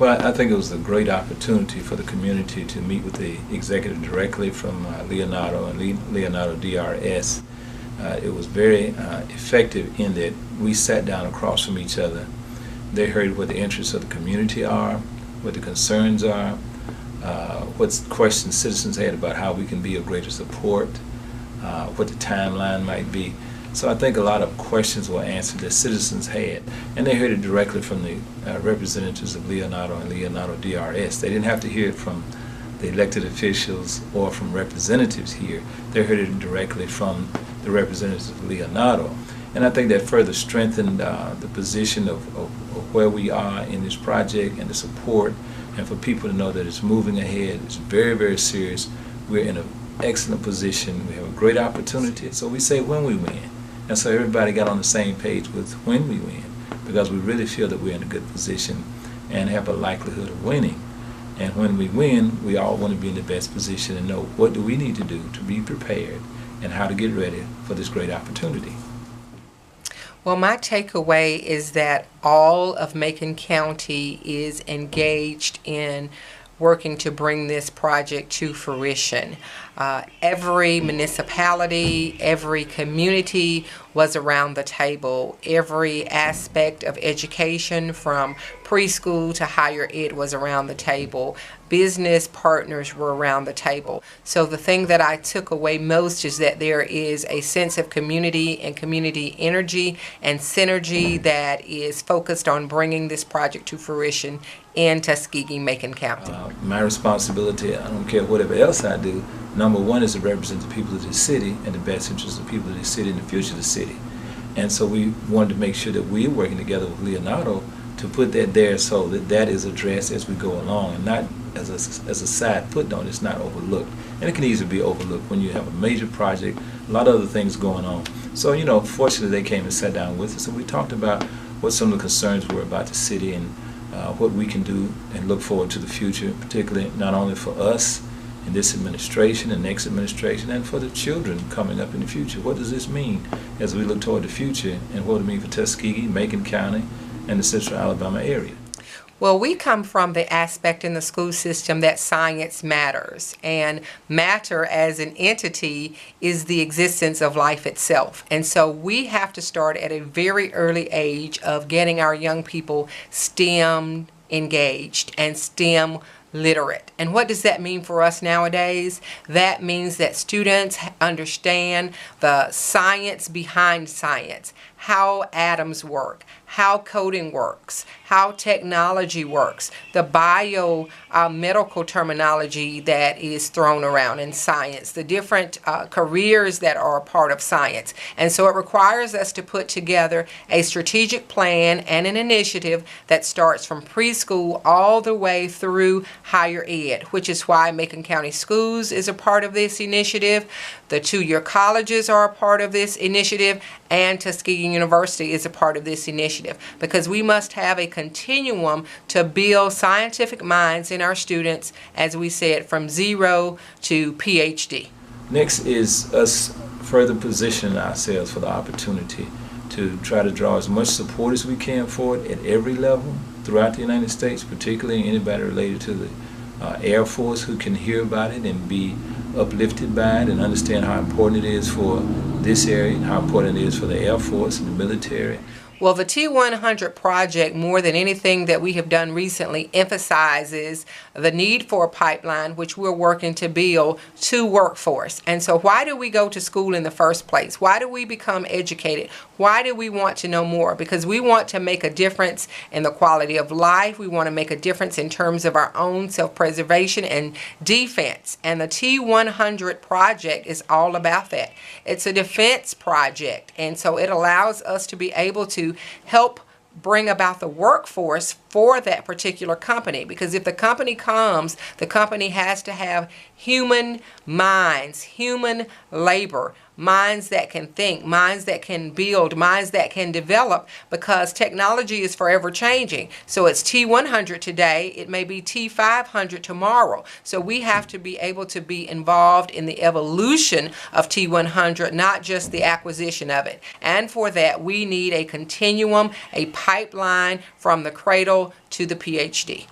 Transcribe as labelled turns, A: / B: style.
A: Well, I think it was a great opportunity for the community to meet with the executive directly from Leonardo and Leonardo DRS. It was very effective in that we sat down across from each other. They heard what the interests of the community are, what the concerns are, what questions citizens had about how we can be of greater support, what the timeline might be. So I think a lot of questions were answered that citizens had, and they heard it directly from the representatives of Leonardo and Leonardo DRS. They didn't have to hear it from the elected officials or from representatives here. They heard it directly from the representatives of Leonardo. And I think that further strengthened the position of where we are in this project and the support, and for people to know that it's moving ahead. It's very, very serious. We're in an excellent position. We have a great opportunity. So we say when we win. And so everybody got on the same page with when we win, because we really feel that we're in a good position and have a likelihood of winning. And when we win, we all want to be in the best position and know what do we need to do to be prepared and how to get ready for this great opportunity.
B: Well, my takeaway is that all of Macon County is engaged in working to bring this project to fruition. Every municipality, every community was around the table. Every aspect of education from preschool to higher ed was around the table. Business partners were around the table. So the thing that I took away most is that there is a sense of community and community energy and synergy that is focused on bringing this project to fruition in Tuskegee, Macon County.
A: My responsibility, I don't care whatever else I do, number one is to represent the people of this city and the best interests of the people of this city and the future of the city. And so we wanted to make sure that we're working together with Leonardo to put that there so that that is addressed as we go along, and not as a side footnote. It's not overlooked. And it can easily be overlooked when you have a major project, a lot of other things going on. So, you know, fortunately they came and sat down with us and we talked about what some of the concerns were about the city and what we can do and look forward to the future, particularly not only for us in this administration and next administration, and for the children coming up in the future. What does this mean as we look toward the future, and what does it mean for Tuskegee, Macon County, and the Central Alabama area?
B: Well, we come from the aspect in the school system that science matters, and matter as an entity is the existence of life itself. And so we have to start at a very early age of getting our young people STEM engaged and STEM literate. And what does that mean for us nowadays? That means that students understand the science behind science, how atoms work, how coding works, how technology works, the biomedical terminology that is thrown around in science, the different careers that are a part of science. And so it requires us to put together a strategic plan and an initiative that starts from preschool all the way through higher ed, which is why Macon County Schools is a part of this initiative. The two-year colleges are a part of this initiative, and Tuskegee University is a part of this initiative, because we must have a continuum to build scientific minds in our students, as we said, from 0 to PhD.
A: Next is us further positioning ourselves for the opportunity to try to draw as much support as we can for it at every level throughout the United States, particularly anybody related to the Air Force who can hear about it and be uplifted by it and understand how important it is for this area and how important it is for the Air Force and the military.
B: Well, the T100 project, more than anything that we have done recently, emphasizes the need for a pipeline, which we're working to build, to workforce. And so why do we go to school in the first place? Why do we become educated? Why do we want to know more? Because we want to make a difference in the quality of life. We want to make a difference in terms of our own self-preservation and defense. And the T100 project is all about that. It's a defense project. And so it allows us to be able to help bring about the workforce for that particular company, because if the company comes, the company has to have human minds, human labor, minds that can think, minds that can build, minds that can develop, because technology is forever changing. So it's T100 today, it may be T500 tomorrow. So we have to be able to be involved in the evolution of T100, not just the acquisition of it. And for that, we need a continuum, a pipeline from the cradle to the PhD.